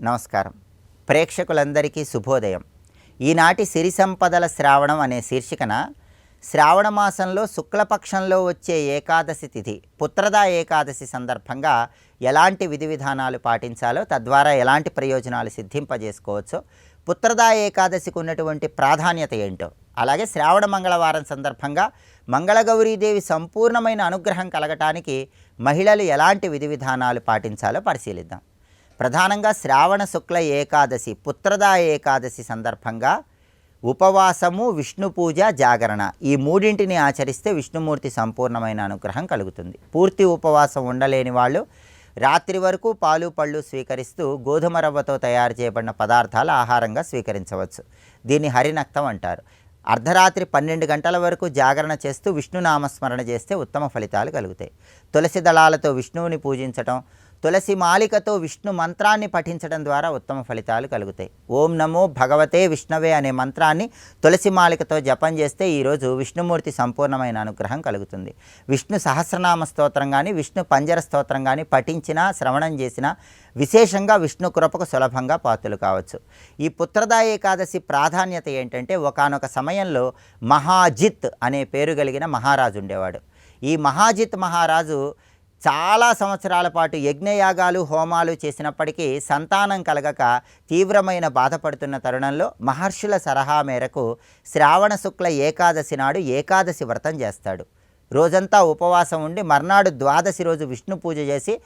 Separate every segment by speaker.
Speaker 1: నమస్కారం. ప్రేక్షకులందరికీ శుభోదయం. ఈనాటి సిరి సంపదల శ్రావణం అనే శీర్షికన శ్రావణ మాసంలో శుక్లపక్షంలో వచ్చే ఏకాదశి తిథి పుత్రదా ఏకాదశి సందర్భంగా ఎలాంటి విధి విధానాలు పాటించాలో, తద్వారా ఎలాంటి ప్రయోజనాలు సిద్ధింపజేసుకోవచ్చో, పుత్రదా ఏకాదశికి ఉన్నటువంటి ప్రాధాన్యత ఏంటో, అలాగే శ్రావణ మంగళవారం సందర్భంగా మంగళగౌరీదేవి సంపూర్ణమైన అనుగ్రహం కలగటానికి మహిళలు ఎలాంటి విధి విధానాలు పాటించాలో పరిశీలిద్దాం. ప్రధానంగా శ్రావణ శుక్ల ఏకాదశి పుత్రదా ఏకాదశి సందర్భంగా ఉపవాసము, విష్ణు పూజ, జాగరణ ఈ మూడింటిని ఆచరిస్తే విష్ణుమూర్తి సంపూర్ణమైన అనుగ్రహం కలుగుతుంది. పూర్తి ఉపవాసం ఉండలేని వాళ్ళు రాత్రి వరకు పాలు పళ్ళు స్వీకరిస్తూ గోధుమ రవ్వతో తయారు చేయబడిన పదార్థాలు ఆహారంగా స్వీకరించవచ్చు. దీన్ని హరినక్తం అంటారు. అర్ధరాత్రి 12 గంటల వరకు జాగరణ చేస్తూ విష్ణునామస్మరణ చేస్తే ఉత్తమ ఫలితాలు కలుగుతాయి. తులసి దళాలతో విష్ణువుని పూజించటం, తులసి మాలికతో విష్ణు మంత్రాన్ని పఠించడం ద్వారా ఉత్తమ ఫలితాలు కలుగుతాయి. ఓం నమో భగవతే విష్ణవే అనే మంత్రాన్ని తులసి మాలికతో జపం చేస్తే ఈరోజు విష్ణుమూర్తి సంపూర్ణమైన అనుగ్రహం కలుగుతుంది. విష్ణు సహస్రనామ స్తోత్రం కానీ, విష్ణు పంజర స్తోత్రం కానీ పఠించినా, శ్రవణం చేసినా విశేషంగా విష్ణు కృపకు సులభంగా పాత్రలు కావచ్చు. ఈ పుత్రదా ఏకాదశి ప్రాధాన్యత ఏంటంటే, ఒకానొక సమయంలో మహాజిత్ అనే పేరు కలిగిన మహారాజు ఉండేవాడు. ఈ మహాజిత్ మహారాజు చాలా సంవత్సరాల పాటు యజ్ఞయాగాలు, హోమాలు చేసినప్పటికీ సంతానం కలగక తీవ్రమైన బాధపడుతున్న తరుణంలో మహర్షుల సలహా మేరకు శ్రావణ శుక్ల ఏకాదశి నాడు ఏకాదశి వ్రతం చేస్తాడు. రోజంతా ఉపవాసం ఉండి మర్నాడు ద్వాదశి రోజు విష్ణు పూజ చేసి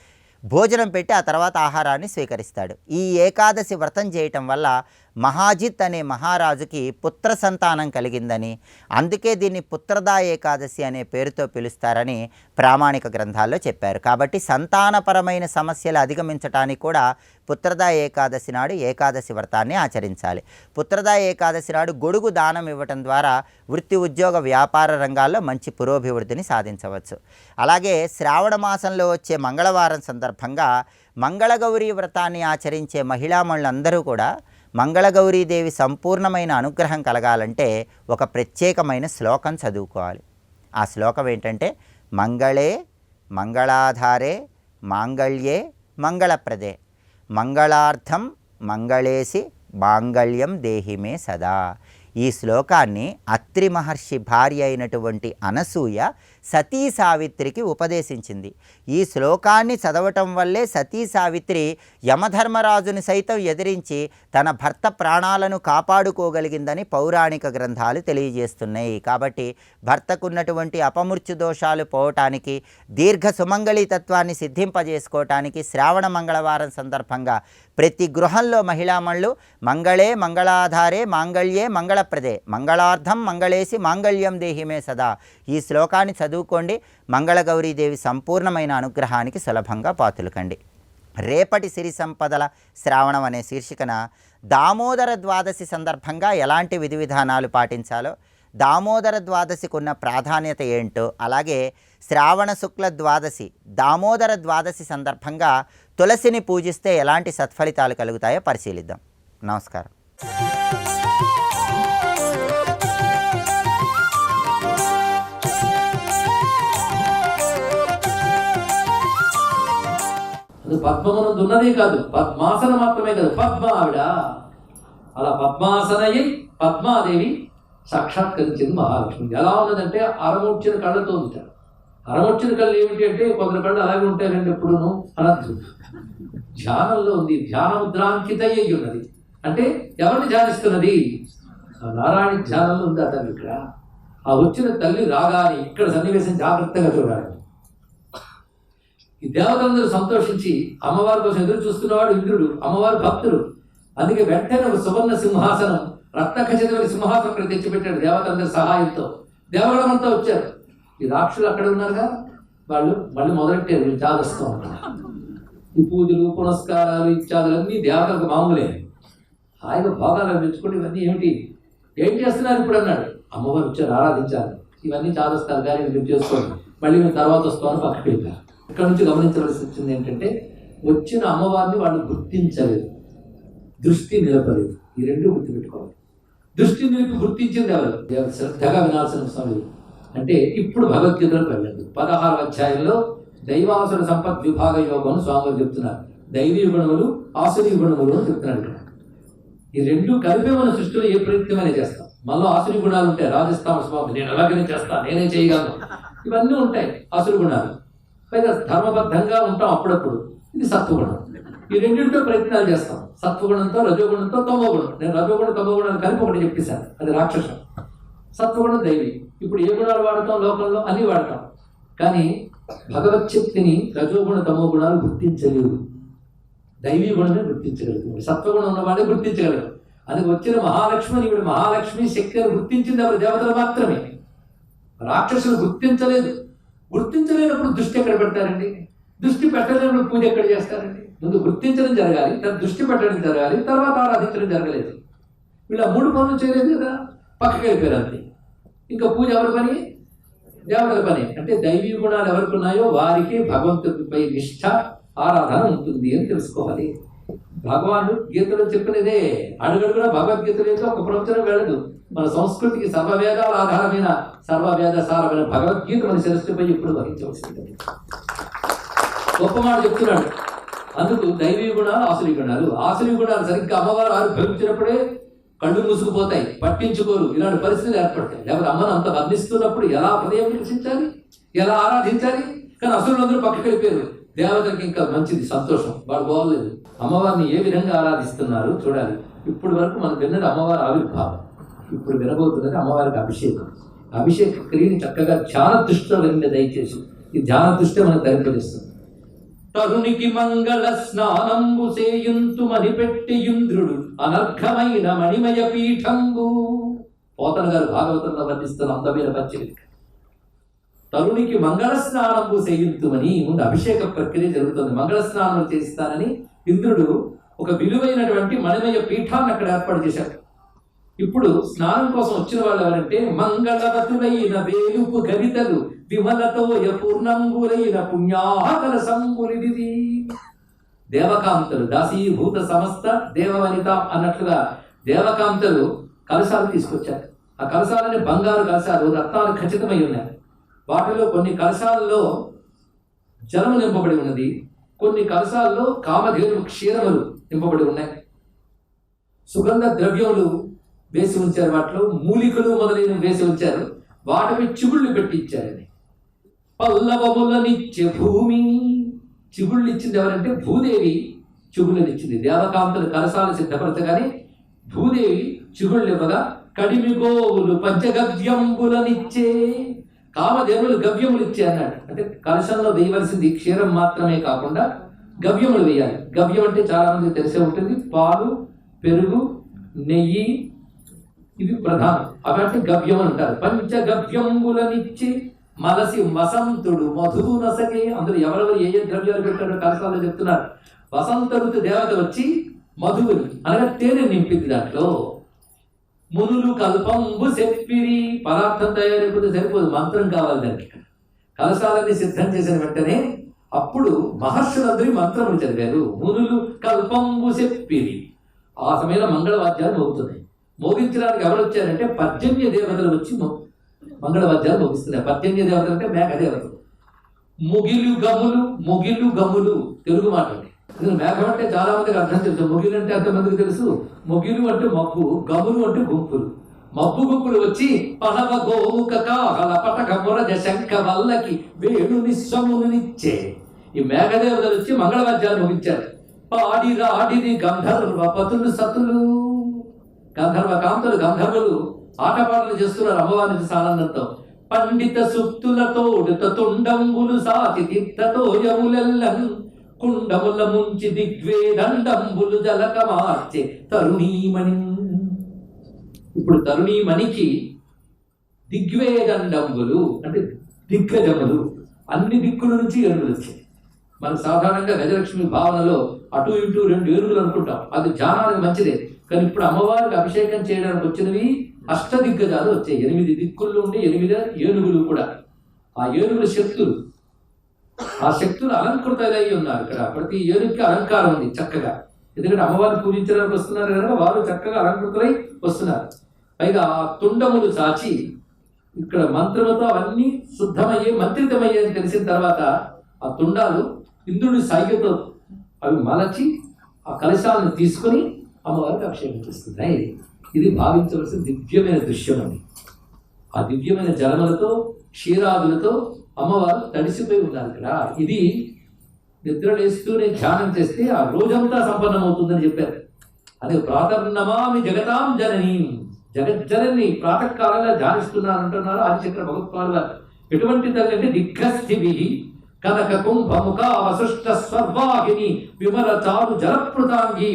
Speaker 1: భోజనం పెట్టి ఆ తర్వాత ఆహారాన్ని స్వీకరిస్తాడు. ఈ ఏకాదశి వ్రతం చేయటం వల్ల మహాజిత్ అనే మహారాజుకి పుత్ర సంతానం కలిగిందని, అందుకే దీన్ని పుత్రదా ఏకాదశి అనే పేరుతో పిలుస్తారని ప్రామాణిక గ్రంథాల్లో చెప్పారు. కాబట్టి సంతానపరమైన సమస్యలు అధిగమించడానికి కూడా పుత్రదా ఏకాదశి నాడు ఏకాదశి వ్రతాన్ని ఆచరించాలి. పుత్రదా ఏకాదశి నాడు గొడుగు దానం ఇవ్వటం ద్వారా వృత్తి, ఉద్యోగ, వ్యాపార రంగాల్లో మంచి పురోభివృద్ధిని సాధించవచ్చు. అలాగే శ్రావణ మాసంలో వచ్చే మంగళవారం సందర్భంగా మంగళగౌరీ వ్రతాన్ని ఆచరించే మహిళామణులందరూ కూడా మంగళగౌరీదేవి సంపూర్ణమైన అనుగ్రహం కలగాలంటే ఒక ప్రత్యేకమైన శ్లోకం చదువుకోవాలి. ఆ శ్లోకం ఏంటంటే, మంగళే మంగళాధారే మాంగళ్యే మంగళప్రదే మంగళార్థం మంగళేసి మాంగళ్యం దేహిమే సదా. ఈ శ్లోకాన్ని అత్రి మహర్షి భార్య అయినటువంటి అనసూయ సతీ సావిత్రికి ఉపదేశించింది. ఈ శ్లోకాన్ని చదవటం వల్లే సతీ సావిత్రి యమధర్మరాజుని సైతం ఎదిరించి తన భర్త ప్రాణాలను కాపాడుకోగలిగిందని పౌరాణిక గ్రంథాలు తెలియజేస్తున్నాయి. కాబట్టి భర్తకున్నటువంటి అపమృత్యు దోషాలు పోవటానికి, దీర్ఘ సుమంగళీతత్వాన్ని సిద్ధింపజేసుకోవటానికి శ్రావణ మంగళవారం సందర్భంగా ప్రతి గృహంలో మహిళామణులు మంగళే మంగళాధారే మాంగళ్యే మంగళప్రదే మంగళార్థం మంగళేసి మాంగళ్యం దేహిమే సదా ఈ శ్లోకాన్ని చదువుకోండి. మంగళగౌరీదేవి సంపూర్ణమైన అనుగ్రహానికి సులభంగా పాతులకండి. రేపటి సిరి సంపదల శ్రావణం అనే శీర్షికన దామోదర ద్వాదశి సందర్భంగా ఎలాంటి విధి విధానాలు పాటించాలో, దామోదర ద్వాదశికి ఉన్న ప్రాధాన్యత ఏంటో, అలాగే శ్రావణ శుక్ల ద్వాదశి, దామోదర ద్వాదశి సందర్భంగా తులసిని పూజిస్తే ఎలాంటి సత్ఫలితాలు కలుగుతాయో పరిశీలిద్దాం. నమస్కారం.
Speaker 2: పద్మమునందు ఉన్నదే కాదు, పద్మాసన మాత్రమే కాదు, పద్మ ఆవిడ. అలా పద్మాసనయ్యి పద్మాదేవి సాక్షాత్కరించింది మహాలక్ష్మి. ఎలా ఉన్నదంటే అరముచ్చిన కళ్ళతో ఉంది. అరముచ్చిన కళ్ళు ఏమిటి అంటే, కొందరు కళ్ళు అలాగే ఉంటాయండి ఎప్పుడును అనర్థం. ధ్యానంలో ఉంది, ధ్యానముద్రాంకిత అయ్యి ఉన్నది. అంటే ఎవరిని ధ్యానిస్తున్నది? నారాయణ ధ్యానంలో ఉంది ఆ తల్లి. ఇక్కడ ఆ వచ్చిన తల్లి రాగానే ఇక్కడ సన్నివేశం జాగ్రత్తగా చూడాలి. ఈ దేవతలందరూ సంతోషించి అమ్మవారి కోసం ఎదురు చూస్తున్నవాడు ఇంద్రుడు, అమ్మవారి భక్తుడు. అందుకే వెంటనే ఒక సువర్ణ సింహాసనం, రత్నఖచితమైన సింహాసనం అక్కడ తెచ్చిపెట్టాడు దేవతలందరి సహాయంతో. దేవగణమంతా వచ్చారు. ఈ రాక్షులు అక్కడ ఉన్నారుగా, వాళ్ళు మళ్ళీ మొదలెట్టారు చాదస్తూ ఉంటారు. ఈ పూజలు, పునస్కారాలు, ఇత్యాదులన్నీ దేవతలకు మామూలే. హాయిగా భోగాలు మెచ్చుకుంటే ఇవన్నీ ఏమిటి, ఏం చేస్తున్నారు ఇప్పుడు అన్నాడు. అమ్మవారు వచ్చారు, ఆరాధించాలి. ఇవన్నీ చాదస్తారు కానీ మీరు చేసుకోండి, మళ్ళీ మేము తర్వాత వస్తామని పక్కకి వెళ్ళారు. ఇక్కడ నుంచి గమనించవలసి వచ్చింది ఏంటంటే, వచ్చిన అమ్మవారిని వాళ్ళు గుర్తించలేదు, దృష్టి నిలపలేదు. ఈ రెండు గుర్తుపెట్టుకోవాలి. దృష్టి నిలిపి గుర్తించింది ఎవరు? శ్రద్ధగా వినాల్సిన సమయం. అంటే ఇప్పుడు భగవద్గీతలోకి వెళ్ళలేదు. 16వ అధ్యాయంలో దైవాసుర సంపద్ విభాగ యోగం స్వాములు చెప్తున్నారు. దైవీ గుణములు ఆసురీ గుణములు అని చెప్తున్నాడు ఇక్కడ. ఈ రెండు కలిపే మన సృష్టిలో ఏ ప్రయత్నమైనా చేస్తాం. మనలో ఆసురీ గుణాలు ఉంటాయి, రాజస్థాన స్వామి నేను అలాగనే చేస్తాను, నేనే చేయగలను, ఇవన్నీ ఉంటాయి ఆసురీ గుణాలు. పైగా ధర్మబద్ధంగా ఉంటాం అప్పుడప్పుడు. ఇది సత్వగుణం. ఈ రెండింటితో ప్రయత్నాలు చేస్తాం, సత్వగుణంతో రజోగుణంతో తమోగుణం. నేను రజోగుణ తమోగుణాలు కలిపి ఒకటి చెప్పేశాను, అది రాక్షసం. సత్వగుణం దైవి. ఇప్పుడు ఏ గుణాలు వాడతాం లోకంలో? అన్నీ వాడతాం. కానీ భగవత్ శక్తిని రజోగుణ తమోగుణాలు గుర్తించలేవు. దైవీ గుణమే గుర్తించగలుగుతుంది. సత్వగుణం ఉన్నవాడే గుర్తించగలరు. అది వచ్చిన మహాలక్ష్మి, ఈవిడ మహాలక్ష్మి శక్తిని గుర్తించింది ఎవరు? దేవతలు మాత్రమే. రాక్షసులు గుర్తించలేదు. గుర్తించలేనప్పుడు దృష్టి ఎక్కడ పెడతారండి? దృష్టి పెట్టలేనప్పుడు పూజ ఎక్కడ చేస్తారండి? ముందు గుర్తించడం జరగాలి, తర్వాత దృష్టి పెట్టడం జరగాలి, తర్వాత ఆరాధించడం జరగలేదు. వీళ్ళు 3 పనులు చేయలేదు కదా, పక్కకి వెళ్ళిపోయారు అంతే. ఇంకా పూజ ఎవరి పని? దేవతల పని. అంటే దైవీ గుణాలు ఎవరికి ఉన్నాయో వారికి భగవంతుడిపై నిష్ఠ, ఆరాధన ఉంటుంది అని తెలుసుకోవాలి. భగవానుడు గీతలో చెప్పినదే. అడుగడుగునా భగవద్గీత లేదు, ఒక ప్రవచనం వెళ్ళదు. మన సంస్కృతికి సర్వవేదాల ఆధారమైన సర్వవేద సారమైన భగవద్గీత మన శిరస్సుపై ఇప్పుడు వహించవలసింది. గొప్ప మాట చెప్తున్నాడు. అందుకు దైవీ గుణాలు, ఆసురీ గుణాలు. ఆసురీ గుణాలు సరిగ్గా అమ్మవారు ఆవిర్భవించినప్పుడే కళ్ళు మూసుకుపోతాయి, పట్టించుకోరు, ఇలాంటి పరిస్థితులు ఏర్పడతాయి. లేకపోతే అమ్మను అంత వర్ణిస్తున్నప్పుడు ఎలా హృదయం వికసించాలి, ఎలా ఆరాధించాలి? కానీ అసురులందరూ పక్కకి వెళ్ళిపోయారు. దేవతలకి ఇంకా మంచిది, సంతోషం, వాడు బాగోలేదు. అమ్మవారిని ఏ విధంగా ఆరాధిస్తున్నారు చూడాలి. ఇప్పుడు వరకు మనం విన్నది అమ్మవారి ఆవిర్భావం, ఇప్పుడు వినబోతున్నది అమ్మవారికి అభిషేకం. అభిషేక క్రియని చక్కగా ధ్యాన దృష్టిలో వినండి దయచేసి. ఈ ధ్యాన దృష్టి మనకు తరింపజేస్తుంది. తరునికి మంగళ స్నానంబు సేయుంతు మణిపెట్టి ఇంద్రుడు అనర్ఘమైన మణిమయ పీఠంబు. పోతన గారు భాగవతంలో వర్ణిస్తున్న అందమైన పద్యం. తరునికి మంగళ స్నానంబు సేయుంతుమని ముందు అభిషేక ప్రక్రియ జరుగుతుంది. మంగళ స్నానం చేస్తానని ఇంద్రుడు ఒక విలువైనటువంటి మణిమయ పీఠాన్ని అక్కడ ఏర్పాటు చేశాడు. ఇప్పుడు స్నానం కోసం వచ్చిన వాళ్ళు ఎవరంటే మంగళవతులైన వేలుపు గవితలు విమలతోయ పూర్ణంబులైన పుణ్యాకల సంబులిది. దేవకాంతలు, దాసీభూత సమస్త దేవవనిత అన్నట్లుగా దేవకాంతలు కలశాలు తీసుకొచ్చారు. ఆ కలశాలని బంగారు కలశాలు, రత్నాలు ఖచ్చితమై ఉన్నాయి. వాటిలో కొన్ని కలశాలలో జలము నింపబడి ఉన్నది, కొన్ని కలశాల్లో కామధేను క్షీరములు నింపబడి ఉన్నాయి. సుగంధ ద్రవ్యములు వేసి ఉంచారు, వాటిలో మూలికలు మొదలైనవి వేసి ఉంచారు. వాటిపై చిగుళ్ళు పెట్టి ఇచ్చారని. పల్లవములనిచ్చే భూమి. చిగుళ్ళు ఇచ్చింది ఎవరంటే భూదేవి చిగుళ్ళని ఇచ్చింది. దేవకాంతలు కలశాలు సిద్ధపరచగానే భూదేవి చిగుళ్ళు ఇవ్వగా కడిమి గోవులు పంచగవ్యంబులనిచ్చే. కామదేవులు గవ్యములు ఇచ్చే అన్నాడు. అంటే కలశంలో వేయవలసింది క్షీరం మాత్రమే కాకుండా గవ్యములు వేయాలి. గవ్యం అంటే చాలా మంది తెలిసే ఉంటుంది, పాలు, పెరుగు, నెయ్యి, ఇవి ప్రధానం. అవంటే గవ్యం అంటారు. పంచగవ్యంబులనిచ్చి మలసి వసంతుడు మధువు నసగే. అందులో ఎవరెవరు ఏ ఏ ద్రవ్యాలు పెట్టారో కలశాల్లో చెప్తున్నారు. వసంత ఋతు దేవత వచ్చి మధువుని అనగా తేనె నింపింది. దాంట్లో మునులు కల్పంబు చెప్పిరి. పదార్థం తయారైపోతే సరిపోదు, మంత్రం కావాలి దానికి. కలశాలన్నీ సిద్ధం చేసిన వెంటనే అప్పుడు మహర్షులందరూ మంత్రములు చదివారు. మునులు కల్పంబు చెప్పిరి. ఆ సమయంలో మంగళవాద్యాలు మోగుతున్నాయి. మోగించడానికి ఎవరు వచ్చారంటే పర్జన్య దేవతలు వచ్చి మంగళవాద్యాలు మోగిస్తున్నాయి. పర్జన్య దేవతలు అంటే మేఘదేవతలు. ముగిలు గములు, ముగిలు గములు తెలుగు మాట అండి. మేఘం అంటే చాలా మందికి అర్థం తెలుసు. ముగిలు అంటే ఎంతమందికి తెలుసు? ముగిలు అంటే మబ్బు, గములు అంటే గుంపులు. మబ్బు గుంపులు వచ్చి పలవ గోముఖ కాహల పటక మురజ శంఖ వల్లకి వేణు నిస్వమునిచ్చే. ఈ మేఘదేవతలు వచ్చి మంగళవాద్యాలు ముగించారు. పాడి రాడిని గంధర్వ పతులు సతులు. గంధర్వ కాంతులు, గంధర్వులు ఆటపాటలు చేస్తున్నారు అమ్మవారిని సానందంతో. పండిత సుక్తులతో తుండంబులు సాచి తీర్థతో యములెల్లం కుండముల ముంచి దిగ్వేదండంబులు జలక మార్చే తరుణీమణి. ఇప్పుడు తరుణీమణికి దిగ్వేదండంబులు అంటే దిగ్గజములు, అన్ని దిక్కుల నుంచి ఏనుగులు వచ్చాయి. మనకు సాధారణంగా గజలక్ష్మి భావనలో అటు ఇటు 2 ఏనుగులు అనుకుంటాం, అది ధ్యానానికి మంచిదే. కానీ ఇప్పుడు అమ్మవారికి అభిషేకం చేయడానికి వచ్చినవి అష్టదిగ్గజాలు వచ్చాయి. 8 దిక్కుల్లో ఉండే 8 ఏనుగులు కూడా. ఆ ఏనుగుల శక్తులు, ఆ శక్తులు అలంకృతలై ఉన్నారు. ఇక్కడ ప్రతి ఏనుగుకి అలంకారం ఉంది చక్కగా. ఎందుకంటే అమ్మవారిని పూజించడానికి వస్తున్నారు కనుక వారు చక్కగా అలంకృతులై వస్తున్నారు. పైగా ఆ తుండములు సాచి ఇక్కడ మంత్రముతో అవన్నీ శుద్ధమయ్యే మంత్రితమయ్యే అని తెలిసిన తర్వాత ఆ తుండాలు ఇంద్రుడి సాయితో అవి మలచి ఆ కలశాలను తీసుకుని అమ్మవారికి అభిషేకం చేస్తున్నాయి. ఇది భావించవలసిన దివ్యమైన దృశ్యం అండి. ఆ దివ్యమైన జలములతో క్షీరాదులతో అమ్మవారు తడిసిపోయి ఉన్నారు ఇక్కడ. ఇది నిద్రలేస్తూనే ధ్యానం చేస్తే ఆ రోజంతా సంపన్నమవుతుందని చెప్పారు. అదే ప్రాతర్నమామి జగతాం జననీ, జగజ్జనని ప్రాతకాలంలో ధ్యానిస్తున్నాను అంటున్నారు ఆదిశంకర భగవత్పాదులు వారు. ఎటువంటి తల్లి అంటే దిగ్గస్థిభి కనక కుంభముఖ వసృష్ట స్వర్వాహిని విమల చారు జలప్లుతాంగీ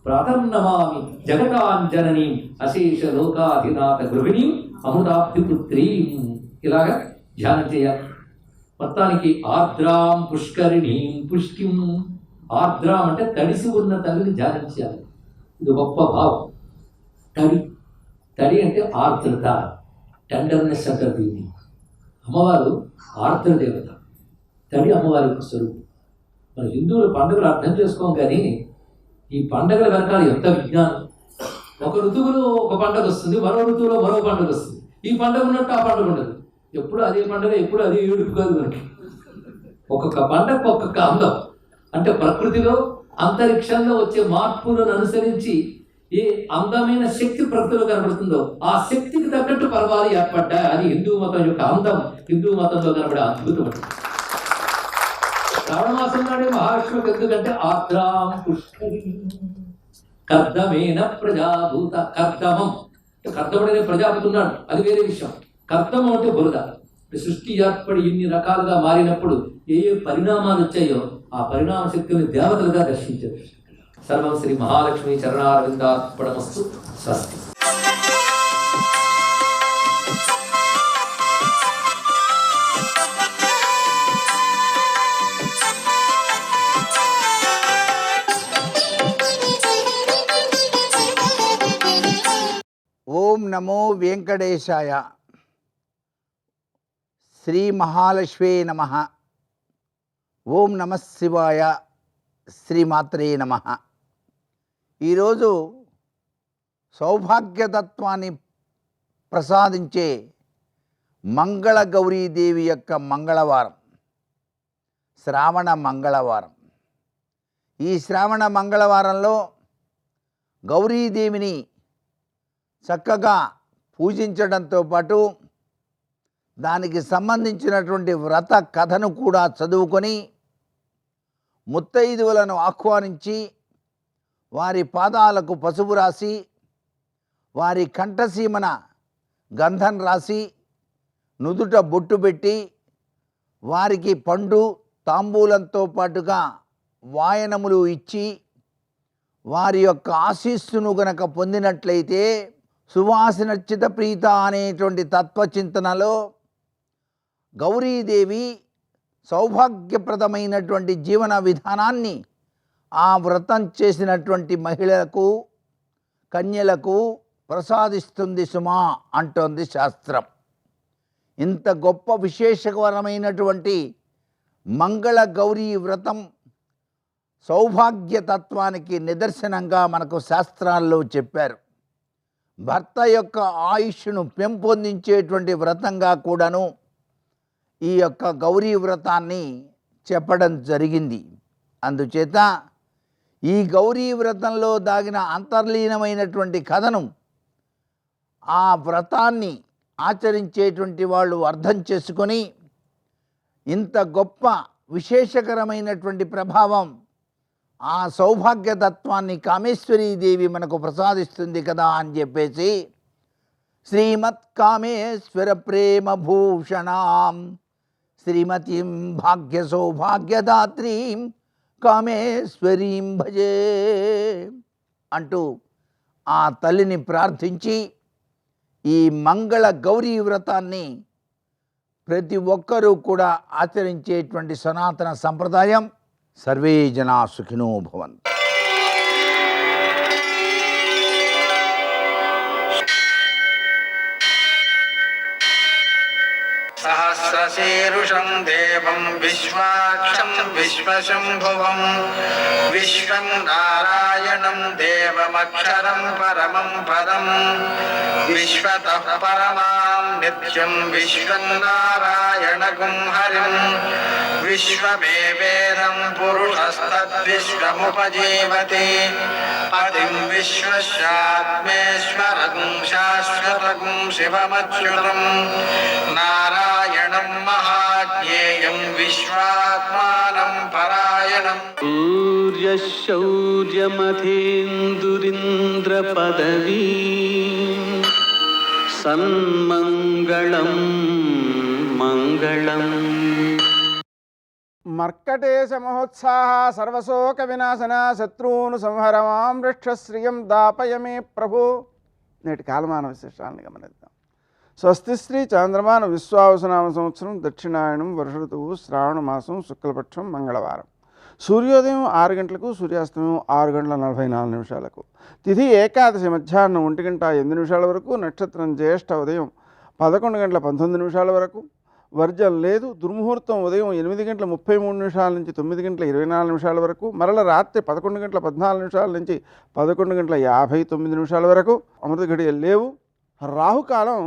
Speaker 2: ప్రాతర్నమామి జగతాంజననీ అశేష లోకాధినాథ గృహిణీ అమృతాబ్ధిపుత్రీ. ఇలాగా ధ్యానం చేయాలి. మొత్తానికి ఆర్ద్రాం పుష్కరిణీం పుష్టిం. ఆర్ద్రాం అంటే తడిసి ఉన్న తల్లిని ధ్యానం చేయాలి. ఇది గొప్ప భావం. తడి అంటే ఆర్ద్రత, టెండర్నెస్ అంటారు దీన్ని. అమ్మవారు ఆర్ద్ర దేవత. తడి అమ్మవారి యొక్క స్వరూపం. మన హిందువుల పండుగలు అర్థం చేసుకోం, కానీ ఈ పండుగల వెనకాల ఎంత విజ్ఞానం. ఒక ఋతువులో ఒక పండుగ వస్తుంది, మరో ఋతువులో మరో పండుగ వస్తుంది. ఈ పండుగ ఉన్నట్టు ఆ పండుగ ఉండదు. ఎప్పుడు అదే పండుగ, ఎప్పుడు అదే ఏడుపు కాదు మనకి. ఒక్కొక్క పండుగ ఒక్కొక్క అందం. అంటే ప్రకృతిలో అంతరిక్షంలో వచ్చే మార్పులను అనుసరించి ఏ అందమైన శక్తి ప్రకృతిలో కనబడుతుందో ఆ శక్తికి తగ్గట్టు పర్వాలు ఏర్పడ్డాయి. అది హిందూ మతం యొక్క అందం, హిందూ మతంలో కనబడే అద్భుతం. శ్రావణ మాసం నాడే మహాలక్ష్మికి ఎందుకంటే ఆర్ద్రాం పుష్కరిణీ కర్దమేన ప్రజాభూత. కర్దమం, కర్దముడనే ప్రజాపతి ఉన్నాడు, అది వేరే విషయం. కర్దమం అంటే బురద. సృష్టి ఏర్పడి ఇన్ని రకాలుగా మారినప్పుడు ఏ ఏ పరిణామాలు వచ్చాయో ఆ పరిణామ శక్తిని దేవతలుగా దర్శించారు. సర్వం శ్రీ మహాలక్ష్మి చరణారవిందార్పణమస్తు. స్వస్తి.
Speaker 3: ఓం నమో వెంకటేశాయ. శ్రీ మహాలక్ష్మీ నమః. ఓం నమః శివాయ. శ్రీమాత్రే నమః. ఈరోజు సౌభాగ్యతత్వాన్ని ప్రసాదించే మంగళ గౌరీదేవి యొక్క మంగళవారం, శ్రావణ మంగళవారం. ఈ శ్రావణ మంగళవారంలో గౌరీదేవిని చక్కగా పూజించడంతో పాటు దానికి సంబంధించినటువంటి వ్రత కథను కూడా చదువుకొని ముత్తైదువులను ఆహ్వానించి వారి పాదాలకు పసుపు రాసి వారి కంఠసీమన గంధం రాసి నుదుట బొట్టు పెట్టి వారికి పండు తాంబూలంతో పాటుగా వాయనములు ఇచ్చి వారి యొక్క ఆశీస్సును గనక పొందినట్లయితే సువాసనర్చిత ప్రీత అనేటువంటి తత్వచింతనలో గౌరీదేవి సౌభాగ్యప్రదమైనటువంటి జీవన విధానాన్ని ఆ వ్రతం చేసినటువంటి మహిళలకు, కన్యలకు ప్రసాదిస్తుంది సుమా అంటోంది శాస్త్రం. ఇంత గొప్ప విశేషకరమైనటువంటి మంగళ గౌరీ వ్రతం సౌభాగ్యతత్వానికి నిదర్శనంగా మనకు శాస్త్రాల్లో చెప్పారు. భర్త యొక్క ఆయుష్ను పెంపొందించేటువంటి వ్రతంగా కూడాను ఈ యొక్క గౌరీ వ్రతాన్ని చెప్పడం జరిగింది. అందుచేత ఈ గౌరీ వ్రతంలో దాగిన అంతర్లీనమైనటువంటి కథను ఆ వ్రతాన్ని ఆచరించేటువంటి వాళ్ళు అర్థం చేసుకొని ఇంత గొప్ప విశేషకరమైనటువంటి ప్రభావం ఆ సౌభాగ్యతత్వాన్ని కామేశ్వరీదేవి మనకు ప్రసాదిస్తుంది కదా అని చెప్పేసి శ్రీమత్ కామేశ్వర ప్రేమ భూషణాం శ్రీమతీం భాగ్య సౌభాగ్యదాత్రీం కామేశ్వరీం భజే అంటూ ఆ తల్లిని ప్రార్థించి ఈ మంగళ గౌరీ వ్రతాన్ని ప్రతి ఒక్కరూ కూడా ఆచరించేటువంటి సనాతన సంప్రదాయం. సర్వే జనా సుఖినో భవంతు.
Speaker 4: సహస్రశీరుషం దేవం విశ్వాక్షం విశ్వశంభువం విశ్వం నారాయణం దేవమక్షరం పరమం పదం విశ్వతః పరమాం నిత్యం విశ్వం నారాయణగుం హరిం विश्वमेवेदं पुरुषस्तद्विश्वमुपजीवति पतिं विश्वस्यात्मेश्वरं शाश्वतं शिवमच्युतं नारायणं महाज्ञेयं विश्वात्मानं परायणम्
Speaker 5: शौर्यमथेन्दुरिन्द्रपदवी सन्मङ्गलं मङ्गलम्
Speaker 6: మర్కటేశ మహోత్సాహ సర్వశోక వినాశన శత్రువును సంహరమాం వృక్షశ్రియం దాపయమే ప్రభు. నేటి కాలమాన విశేషాలను గమనిద్దాం. స్వస్తి శ్రీ చాంద్రమాన విశ్వావసనామ సంవత్సరం దక్షిణాయనం వర్ష ఋతువు శ్రావణ మాసం శుక్లపక్షం మంగళవారం. సూర్యోదయం 6 గంటలకు, సూర్యాస్తమయం 6:44 తిథి ఏకాదశి మధ్యాహ్నం 1:08 వరకు, నక్షత్రం జ్యేష్ఠ ఉదయం 11:19 వరకు, వర్జం లేదు. దుర్ముహూర్తం ఉదయం 8:33 నుంచి 9:24 వరకు, మరల రాత్రి 11:14 నుంచి 11:59 వరకు. అమృత ఘడియలు లేవు. రాహుకాలం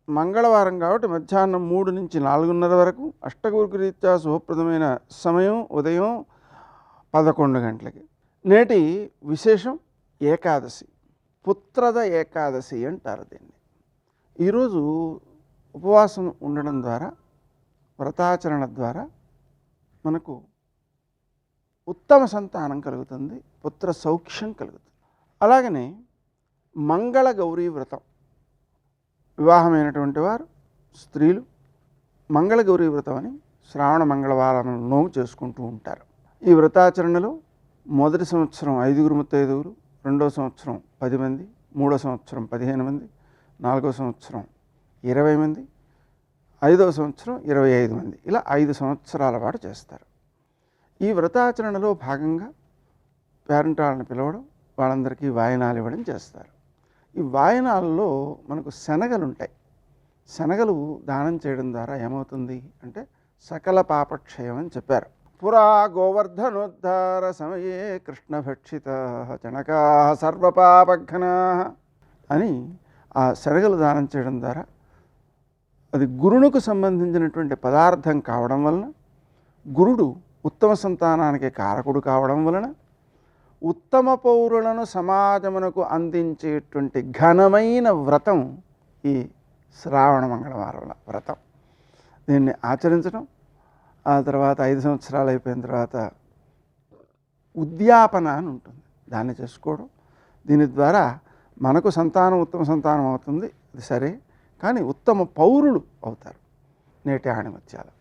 Speaker 6: మంగళవారం కాబట్టి మధ్యాహ్నం 3 నుంచి 4:30 వరకు. అష్టగురుకు రీత్యా శుభప్రదమైన సమయం ఉదయం 11 గంటలకి. నేటి విశేషం ఏకాదశి, పుత్ರದ ఏకాదశి అంటారు దీన్ని. ఈరోజు ఉపవాసం ఉండడం ద్వారా, వ్రతాచరణ ద్వారా మనకు ఉత్తమ సంతానం కలుగుతుంది, పుత్ర సౌఖ్యం కలుగుతుంది. అలాగనే మంగళ గౌరీ వ్రతం, వివాహమైనటువంటి వారు స్త్రీలు మంగళ గౌరీ వ్రతం అని శ్రావణ మంగళవారంలో చేసుకుంటూ ఉంటారు. ఈ వ్రతాచరణలో మొదటి సంవత్సరం 5 ముత్తైదువులు, రెండో సంవత్సరం 10 మంది, మూడో సంవత్సరం 15 మంది, నాలుగో సంవత్సరం 20 మంది, 5వ సంవత్సరం 25 మంది, ఇలా 5 సంవత్సరాల పాటు చేస్తారు. ఈ వ్రతాచరణలో భాగంగా పేరెంటాళ్ళని పిలవడం, వాళ్ళందరికీ వాయనాలు ఇవ్వడం చేస్తారు. ఈ వాయనాల్లో మనకు శనగలు ఉంటాయి. శనగలు దానం చేయడం ద్వారా ఏమవుతుంది అంటే సకల పాపక్షయం అని చెప్పారు. పురా గోవర్ధనోద్ధార సమయే కృష్ణభక్షిత చణకా సర్వపాపఘ్నా అని ఆ శనగలు దానం చేయడం ద్వారా, అది గురువుకు సంబంధించినటువంటి పదార్థం కావడం వలన, గురుడు ఉత్తమ సంతానానికి కారకుడు కావడం వలన, ఉత్తమ పౌరులను సమాజమునకు అందించేటువంటి ఘనమైన వ్రతం ఈ శ్రావణ మంగళవారం వ్రతం. దీన్ని ఆచరించడం, ఆ తర్వాత 5 సంవత్సరాలు అయిపోయిన తర్వాత ఉద్యాపన అని ఉంటుంది, దాన్ని చేసుకోవడం. దీని ద్వారా మనకు సంతానం ఉత్తమ సంతానం అవుతుంది, అది సరే, కానీ ఉత్తమ పౌరులు అవుతారు. నేటి ఆణిముత్యాలు.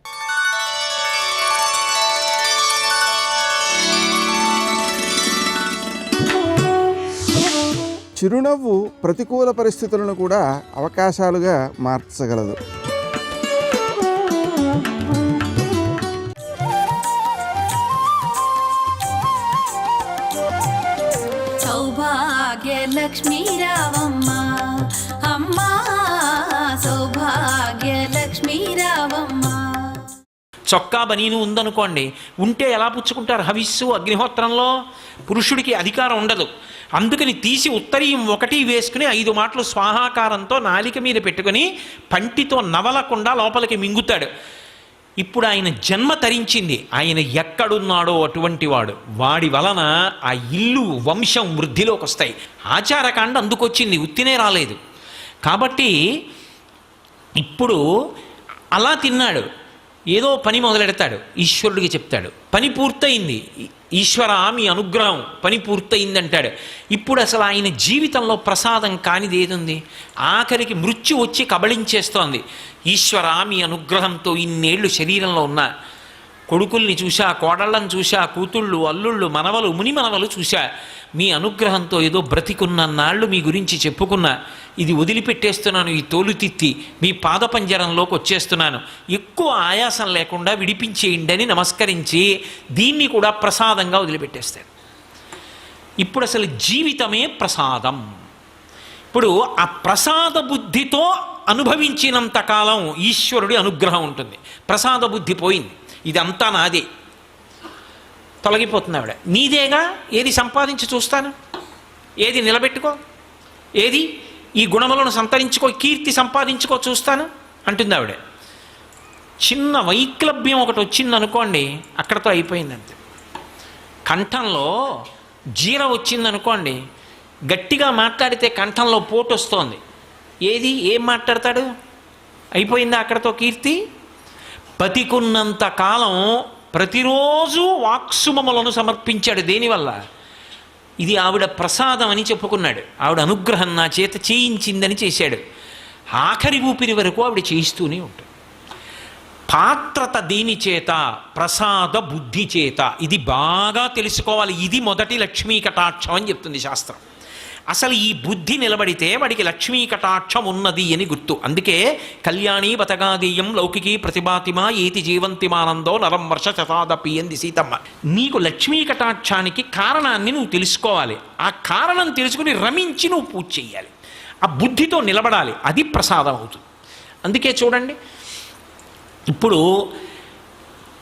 Speaker 6: చిరునవ్వు ప్రతికూల పరిస్థితులను కూడా అవకాశాలుగా మార్చగలదు.
Speaker 7: సౌభాగ్యలక్ష్మీ రావమ్మ అమ్మా, సౌభాగ్యలక్ష్మీ రావమ్మ.
Speaker 8: చొక్కా బనీను ఉందనుకోండి, ఉంటే ఎలా పుచ్చుకుంటారు? హవిస్సు అగ్నిహోత్రంలో పురుషుడికి అధికారం ఉండదు. అందుకని తీసి ఉత్తరీయం 1 వేసుకుని 5 మాటలు స్వాహాకారంతో నాలిక మీద పెట్టుకుని పంటితో నవలకుండా లోపలికి మింగుతాడు. ఇప్పుడు ఆయన జన్మ తరించింది, ఆయన ఎక్కడున్నాడో అటువంటి వాడు, వాడి వలన ఆ ఇల్లు వంశం వృద్ధిలోకి వస్తాయి. ఆచారకాండ అందుకొచ్చింది, ఉత్తినే రాలేదు. కాబట్టి ఇప్పుడు అలా తిన్నాడు, ఏదో పని మొదలెడతాడు, ఈశ్వరుడికి చెప్తాడు, పని పూర్తయింది, ఈశ్వర మీ అనుగ్రహం, పని పూర్తయింది అంటాడు. ఇప్పుడు అసలు ఆయన జీవితంలో ప్రసాదం కానిది ఏదుంది? ఆఖరికి మృత్యు వచ్చి కబళించేస్తోంది. ఈశ్వర మీ అనుగ్రహంతో ఇన్నేళ్లు శరీరంలో ఉన్న కొడుకుల్ని చూశా, కోడళ్ళని చూశా, కూతుళ్ళు, అల్లుళ్ళు, మనవలు, ముని మనవలు చూశా, మీ అనుగ్రహంతో ఏదో బ్రతికున్నన్నాళ్ళు మీ గురించి చెప్పుకున్నా, ఇది వదిలిపెట్టేస్తున్నాను, ఈ తోలుతిత్తి మీ పాదపంజరంలోకి వచ్చేస్తున్నాను, ఎక్కువ ఆయాసం లేకుండా విడిపించేయండి అని నమస్కరించి దీన్ని కూడా ప్రసాదంగా వదిలిపెట్టేస్తాడు. ఇప్పుడు అసలు జీవితమే ప్రసాదం. ఇప్పుడు ఆ ప్రసాద బుద్ధితో అనుభవించినంతకాలం ఈశ్వరుడి అనుగ్రహం ఉంటుంది. ప్రసాద బుద్ధి పోయింది, ఇదంతా నాదే, తొలగిపోతుంది ఆవిడ. నీదేగా, ఏది సంపాదించి చూస్తాను, ఏది నిలబెట్టుకో, ఏది ఈ గుణములను సంతరించుకో, కీర్తి సంపాదించుకో చూస్తాను అంటుంది ఆవిడ. చిన్న వైక్లభ్యం ఒకటి వచ్చిందనుకోండి, అక్కడతో అయిపోయిందంతే. కంఠంలో జీర వచ్చిందనుకోండి, గట్టిగా మాట్లాడితే కంఠంలో పోటు వస్తోంది, ఏం మాట్లాడతాడు? అయిపోయిందా అక్కడతో కీర్తి? బతికున్నంత కాలం ప్రతిరోజు వాక్సుమములను సమర్పించాడు. దేనివల్ల? ఇది ఆవిడ ప్రసాదం అని చెప్పుకున్నాడు, ఆవిడ అనుగ్రహం నా చేత చేయించిందని చేశాడు. ఆఖరి ఊపిరి వరకు ఆవిడ చేయిస్తూనే ఉంటాడు. పాత్రత దేని చేత? ప్రసాద బుద్ధి చేత. ఇది బాగా తెలుసుకోవాలి. ఇది మొదటి లక్ష్మీ కటాక్షం అని చెప్తుంది శాస్త్రం. అసలు ఈ బుద్ధి నిలబడితే వాడికి లక్ష్మీ కటాక్షం ఉన్నది అని గుర్తు. అందుకే కళ్యాణి బతగాదీయం లౌకికీ ప్రతిభాతిమా ఏతి జీవంతిమానందో నరం వర్ష శతాదపి అంది సీతమ్మ. నీకు లక్ష్మీ కటాక్షానికి కారణాన్ని నువ్వు తెలుసుకోవాలి. ఆ కారణం తెలుసుకుని రమించి నువ్వు పూజ చెయ్యాలి. ఆ బుద్ధితో నిలబడాలి. అది ప్రసాదం అవుతుంది. అందుకే చూడండి, ఇప్పుడు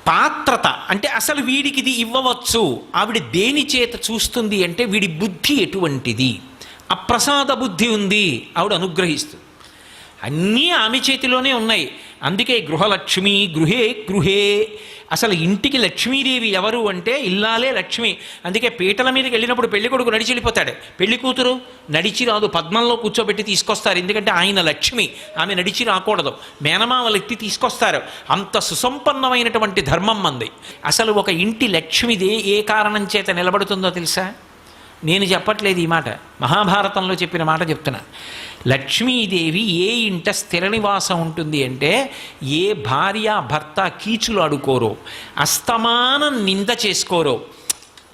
Speaker 8: పాత్రత అంటే అసలు వీడికి ఇది ఇవ్వవచ్చు. ఆవిడ దేని చేత చూస్తుంది అంటే వీడి బుద్ధి ఎటువంటిది. అప్రసాద బుద్ధి ఉంది, ఆవిడ అనుగ్రహిస్తుంది. అన్నీ ఆమె చేతిలోనే ఉన్నాయి. అందుకే గృహలక్ష్మి గృహే గృహే. అసలు ఇంటికి లక్ష్మీదేవి ఎవరు అంటే ఇల్లాలే లక్ష్మి. అందుకే పీటల మీదకి వెళ్ళినప్పుడు పెళ్లి కొడుకు నడిచి వెళ్ళిపోతాడు, పెళ్లి కూతురు నడిచి రాదు, పద్మంలో కూర్చోబెట్టి తీసుకొస్తారు. ఎందుకంటే ఆయన లక్ష్మి, ఆమె నడిచి రాకూడదు. మేనమామలు ఎత్తి తీసుకొస్తారు. అంత సుసంపన్నమైనటువంటి ధర్మం మంది. అసలు ఒక ఇంటి లక్ష్మిది ఏ కారణం చేత నిలబడుతుందో తెలుసా? నేను చెప్పట్లేదు ఈ మాట, మహాభారతంలో చెప్పిన మాట చెప్తున్నా. లక్ష్మీదేవి ఏ ఇంట స్థిర నివాసం ఉంటుంది అంటే ఏ భార్య భర్త కీచులు ఆడుకోరో, అస్తమానం నింద చేసుకోరో.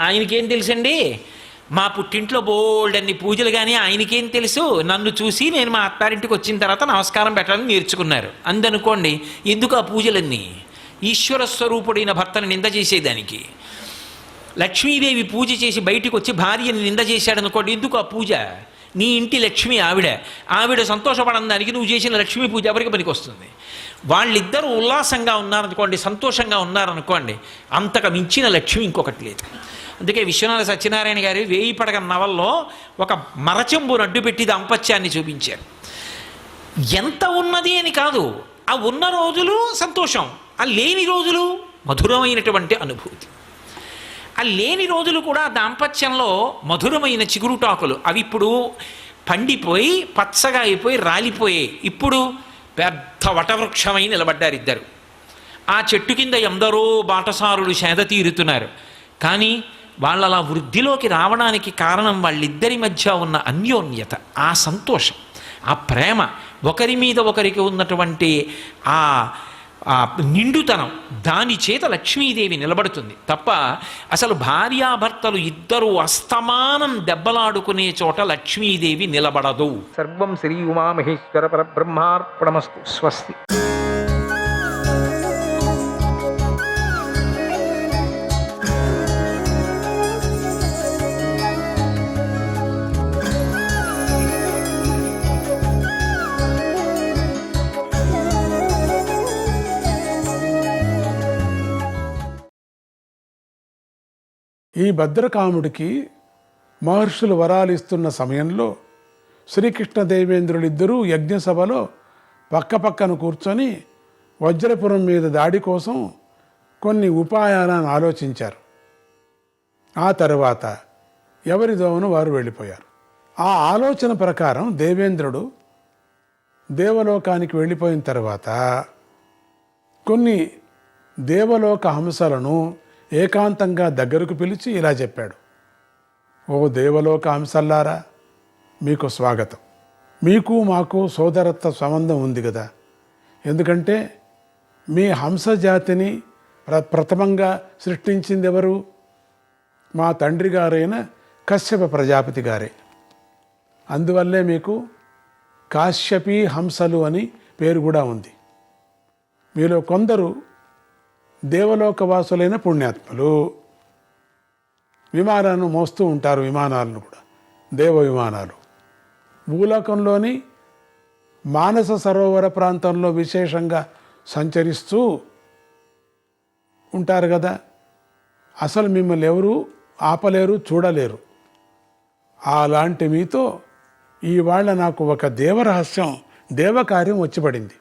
Speaker 8: ఆయనకేం తెలుసండి? మా పుట్టింట్లో బోల్డన్ని పూజలు, కానీ ఆయనకేం తెలుసు? నన్ను చూసి నేను మా అత్తారింటికి వచ్చిన తర్వాత నమస్కారం పెట్టాలని నేర్చుకున్నారు అందనుకోండి. ఎందుకు ఆ పూజలన్నీ? ఈశ్వర స్వరూపుడైన భర్తను నింద చేసేదానికి. లక్ష్మీదేవి పూజ చేసి బయటికి వచ్చి భార్యని నింద చేశాడనుకోండి, ఎందుకు ఆ పూజ? నీ ఇంటి లక్ష్మి ఆవిడ సంతోషపడడానికి నువ్వు చేసిన లక్ష్మీ పూజ ఎవరికి పనికి వస్తుంది? వాళ్ళిద్దరూ ఉల్లాసంగా ఉన్నారనుకోండి, సంతోషంగా ఉన్నారనుకోండి, అంతకు మించిన లక్ష్మి ఇంకొకటి లేదు. అందుకే విశ్వనాథ సత్యనారాయణ గారి 1000 పడగ నవల్లో ఒక మరచెంబును అడ్డుపెట్టి దాంపత్యాన్ని చూపించారు. ఎంత ఉన్నది అని కాదు, ఆ ఉన్న రోజులు సంతోషం, ఆ లేని రోజులు మధురమైనటువంటి అనుభూతి. ఆ లేని రోజులు కూడా దాంపత్యంలో మధురమైన చిగురుటాకులు. అవి ఇప్పుడు పండిపోయి పచ్చగా అయిపోయి రాలిపోయాయి. ఇప్పుడు పెద్ద వటవృక్షమై నిలబడ్డారు ఇద్దరు. ఆ చెట్టు కింద ఎందరో బాటసారులు సేద తీరుతున్నారు. కానీ వాళ్ళ అలా వృద్ధిలోకి రావడానికి కారణం వాళ్ళిద్దరి మధ్య ఉన్న అన్యోన్యత, ఆ సంతోషం, ఆ ప్రేమ, ఒకరి మీద ఒకరికి ఉన్నటువంటి ఆ నిండుతనం. దాని చేత లక్ష్మీదేవి నిలబడుతుంది తప్ప అసలు భార్యాభర్తలు ఇద్దరూ అస్తమానం దెబ్బలాడుకునే చోట లక్ష్మీదేవి నిలబడదు.
Speaker 9: సర్వం శ్రీ ఉమామహేశ్వర పరబ్రహ్మార్పణమస్తు. స్వస్తి.
Speaker 10: ఈ భద్రకాముడికి మహర్షులు వరాలిస్తున్న సమయంలో శ్రీకృష్ణ దేవేంద్రులిద్దరూ యజ్ఞసభలో పక్కపక్కన కూర్చొని వజ్రపురం మీద దాడి కోసం కొన్ని ఉపాయాలను ఆలోచించారు. ఆ తర్వాత ఎవరి దోవను వారు వెళ్ళిపోయారు. ఆ ఆలోచన ప్రకారం దేవేంద్రుడు దేవలోకానికి వెళ్ళిపోయిన తర్వాత కొన్ని దేవలోక హంసలను ఏకాంతంగా దగ్గరకు పిలిచి ఇలా చెప్పాడు: ఓ దేవలోక హంసల్లారా, మీకు స్వాగతం. మీకు మాకు సోదరత్వ సంబంధం ఉంది కదా. ఎందుకంటే మీ హంస జాతిని ప్రథమంగా సృష్టించింది ఎవరు? మా తండ్రి గారైన కశ్యప ప్రజాపతి గారే. అందువల్లే మీకు కాశ్యపీ హంసలు అని పేరు కూడా ఉంది. మీలో కొందరు దేవలోకవాసులైన పుణ్యాత్ములు విమానాలను మోస్తూ ఉంటారు. విమానాలను కూడా దేవ విమానాలు. భూలోకంలోని మానస సరోవర ప్రాంతంలో విశేషంగా సంచరిస్తూ ఉంటారు కదా. అసలు మిమ్మల్ని ఎవరు ఆపలేరు, చూడలేరు. అలాంటి మీతో ఇవాళ నాకు ఒక దేవరహస్యం, దేవకార్యం వచ్చి పడింది.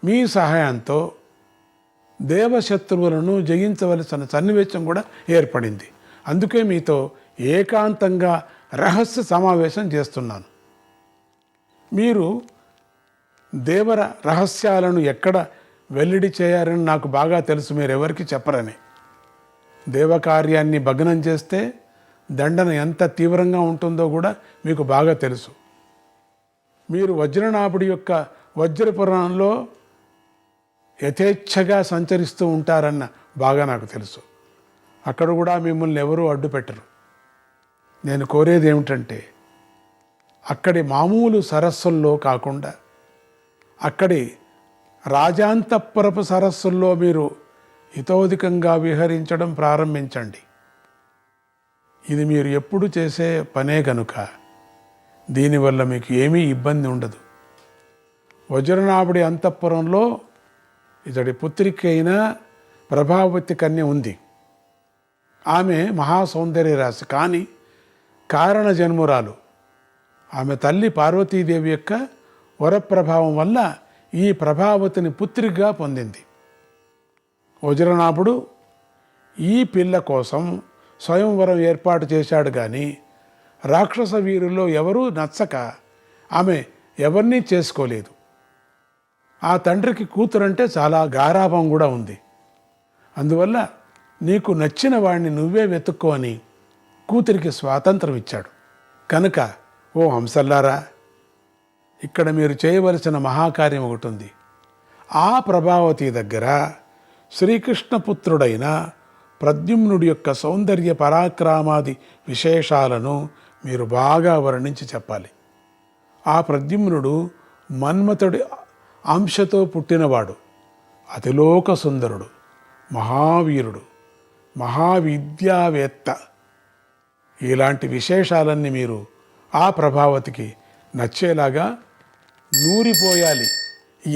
Speaker 10: మీ సహాయంతో దేవశత్రువులను జయించవలసిన సన్నివేశం కూడా ఏర్పడింది. అందుకే మీతో ఏకాంతంగా రహస్య సమావేశం చేస్తున్నాను. మీరు దేవర రహస్యాలను ఎక్కడ వెల్లడి చేయారని నాకు బాగా తెలుసు, మీరు ఎవరికి చెప్పరని. దేవకార్యాన్ని భగ్నం చేస్తే దండన ఎంత తీవ్రంగా ఉంటుందో కూడా మీకు బాగా తెలుసు. మీరు వజ్రనాభుడి యొక్క వజ్రపురాణంలో యథేచ్ఛగా సంచరిస్తూ ఉంటారన్న బాగా నాకు తెలుసు. అక్కడ కూడా మిమ్మల్ని ఎవరూ అడ్డు పెట్టరు. నేను కోరేది ఏమిటంటే అక్కడి మామూలు సరస్సుల్లో కాకుండా అక్కడి రాజాంతఃపురపు సరస్సుల్లో మీరు హితోధికంగా విహరించడం ప్రారంభించండి. ఇది మీరు ఎప్పుడు చేసే పనే కనుక దీనివల్ల మీకు ఏమీ ఇబ్బంది ఉండదు. వజ్రనాభుడి అంతఃపురంలో ఇతడి పుత్రిక అయిన ప్రభావతి కన్య ఉంది. ఆమె మహాసౌందర్య రాశి, కానీ కారణ జన్మురాలు. ఆమె తల్లి పార్వతీదేవి యొక్క వరప్రభావం వల్ల ఈ ప్రభావతిని పుత్రికగా పొందింది. వజ్రనాభుడు ఈ పిల్ల కోసం స్వయంవరం ఏర్పాటు చేశాడు, కానీ రాక్షస వీరుల్లో ఎవరూ నచ్చక ఆమె ఎవరినీ చేసుకోలేదు. ఆ తండ్రికి కూతురంటే చాలా గారాభం కూడా ఉంది. అందువల్ల నీకు నచ్చిన వాడిని నువ్వే వెతుక్కో అని కూతురికి స్వాతంత్రం ఇచ్చాడు. కనుక ఓ హంసల్లారా, ఇక్కడ మీరు చేయవలసిన మహాకార్యం ఒకటి ఉంది. ఆ ప్రభావతి దగ్గర శ్రీకృష్ణపుత్రుడైన ప్రద్యుమ్నుడి యొక్క సౌందర్య పరాక్రమాది విశేషాలను మీరు బాగా వర్ణించి చెప్పాలి. ఆ ప్రద్యుమ్నుడు మన్మథుడి అంశతో పుట్టినవాడు, అతిలోక సుందరుడు, మహావీరుడు, మహావిద్యావేత్త. ఇలాంటి విశేషాలన్నీ మీరు ఆ ప్రభావతికి నచ్చేలాగా నూరిపోయాలి.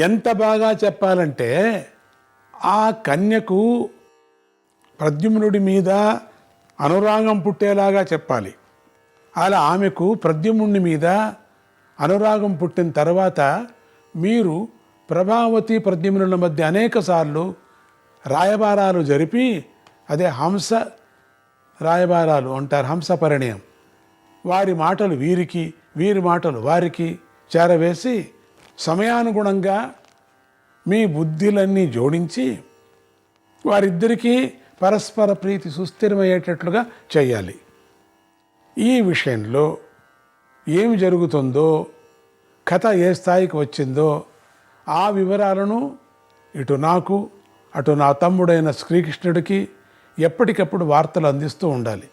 Speaker 10: ఎంత బాగా చెప్పాలంటే ఆ కన్యకు ప్రద్యుమ్నుడి మీద అనురాగం పుట్టేలాగా చెప్పాలి. అలా ఆమెకు ప్రద్యుమ్నుడి మీద అనురాగం పుట్టిన తర్వాత మీరు ప్రభావతి ప్రద్యుమ్నుల మధ్య అనేక సార్లు రాయబారాలు జరిపి, అదే హంస రాయబారాలు అంటారు, హంస పరిణయం. వారి మాటలు వీరికి, వీరి మాటలు వారికి చేరవేసి సమయానుగుణంగా మీ బుద్ధిలన్నీ జోడించి వారిద్దరికీ పరస్పర ప్రీతి సుస్థిరమయ్యేటట్లుగా చేయాలి. ఈ విషయంలో ఏమి జరుగుతుందో, కథ ఏ స్థాయికి వచ్చిందో ఆ వివరాలను ఇటు నాకు అటు నా తమ్ముడైన శ్రీకృష్ణుడికి ఎప్పటికప్పుడు వార్తలు అందిస్తూ ఉండాలి.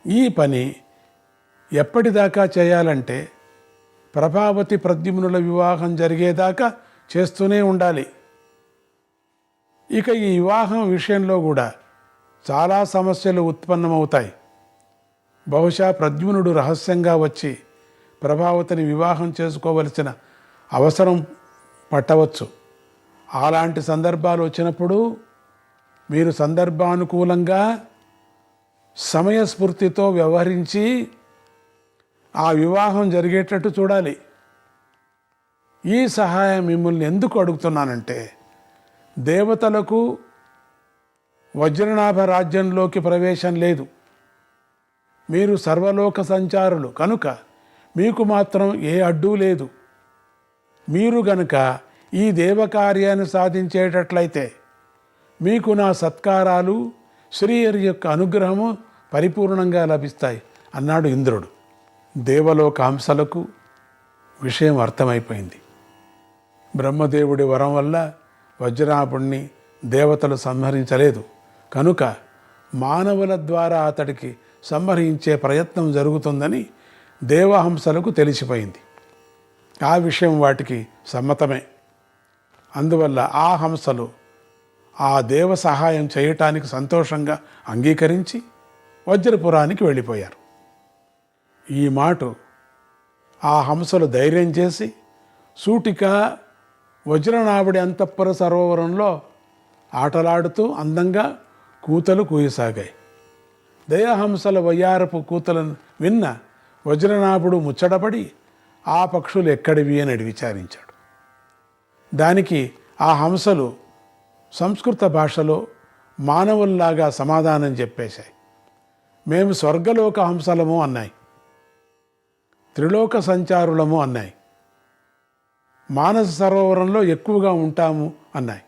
Speaker 10: ఈ పని ఎప్పటిదాకా చేయాలంటే ప్రభావతి ప్రద్యుమ్నుల వివాహం జరిగేదాకా చేస్తూనే ఉండాలి. ఇక ఈ వివాహం విషయంలో కూడా చాలా సమస్యలు ఉత్పన్నమవుతాయి. బహుశా ప్రద్యుమ్నుడు రహస్యంగా వచ్చి ప్రభావతిని వివాహం చేసుకోవలసిన అవసరం పట్టవచ్చు. అలాంటి సందర్భాలు వచ్చినప్పుడు మీరు సందర్భానుకూలంగా సమయస్ఫూర్తితో వ్యవహరించి ఆ వివాహం జరిగేటట్టు చూడాలి. ఈ సహాయం మిమ్మల్ని ఎందుకు అడుగుతున్నానంటే, దేవతలకు వజ్రనాభ రాజ్యంలోకి ప్రవేశం లేదు. మీరు సర్వలోక సంచారులు కనుక మీకు మాత్రం ఏ అడ్డు లేదు. మీరు గనుక ఈ దేవకార్యాన్ని సాధించేటట్లయితే మీకు నా సత్కారాలు, శ్రీహరి యొక్క అనుగ్రహము పరిపూర్ణంగా లభిస్తాయి అన్నాడు ఇంద్రుడు. దేవలోక హంసలకు విషయం అర్థమైపోయింది. బ్రహ్మదేవుడి వరం వల్ల వజ్రనాభుణ్ణి దేవతలు సంహరించలేదు కనుక మానవుల ద్వారా అతడికి సంహరించే ప్రయత్నం జరుగుతుందని దేవహంసలకు తెలిసిపోయింది. ఆ విషయం వాటికి సమ్మతమే. అందువల్ల ఆ హంసలు ఆ దేవ సహాయం చేయటానికి సంతోషంగా అంగీకరించి వజ్రపురానికి వెళ్ళిపోయారు. ఈ మాట ఆ హంసలు ధైర్యం చేసి సూటిగా వజ్రనాభుడి అంతఃపుర సరోవరంలో ఆటలాడుతూ అందంగా కూతలు కూయసాగాయి. దయహంసల వయ్యారపు కూతలను విన్న వజ్రనాభుడు ముచ్చటపడి ఆ పక్షులు ఎక్కడివి అని విచారించాడు. దానికి ఆ హంసలు సంస్కృత భాషలో మానవుల్లాగా సమాధానం చెప్పేశాయి. మేము స్వర్గలోక హంసలము అన్నాయి, త్రిలోక సంచారులము అన్నాయి, మానస సరోవరంలో ఎక్కువగా ఉంటాము అన్నాయి.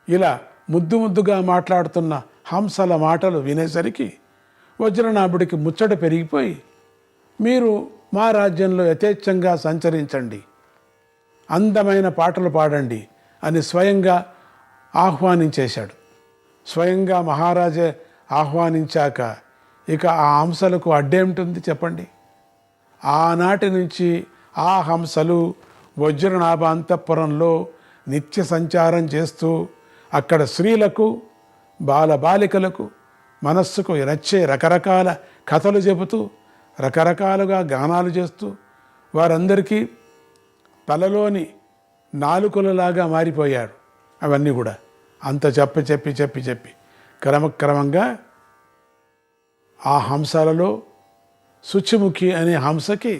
Speaker 10: ఇలా ముద్దు ముద్దుగా మాట్లాడుతున్న హంసల మాటలు వినేసరికి వజ్రనాభుడికి ముచ్చట పెరిగిపోయి, మీరు మా రాజ్యంలో యథేచ్ఛంగా సంచరించండి, అందమైన పాటలు పాడండి అని స్వయంగా ఆహ్వానించేశాడు. స్వయంగా మహారాజే ఆహ్వానించాక ఇక ఆ హంసలకు అడ్డేమిటుంది చెప్పండి. ఆనాటి నుంచి ఆ హంసలు వజ్రనాభ అంతఃపురంలో నిత్య సంచారం చేస్తూ అక్కడ స్త్రీలకు బాలబాలికలకు మనస్సుకు నచ్చే రకరకాల కథలు చెబుతూ రకరకాలుగా గానాలు చేస్తూ వారందరికీ తలలోని నాలుకలలాగా మారిపోయాడు. అవన్నీ కూడా అంత చెప్పి క్రమక్రమంగా ఆ హంసలలో శుచిముఖి అనే హంసకి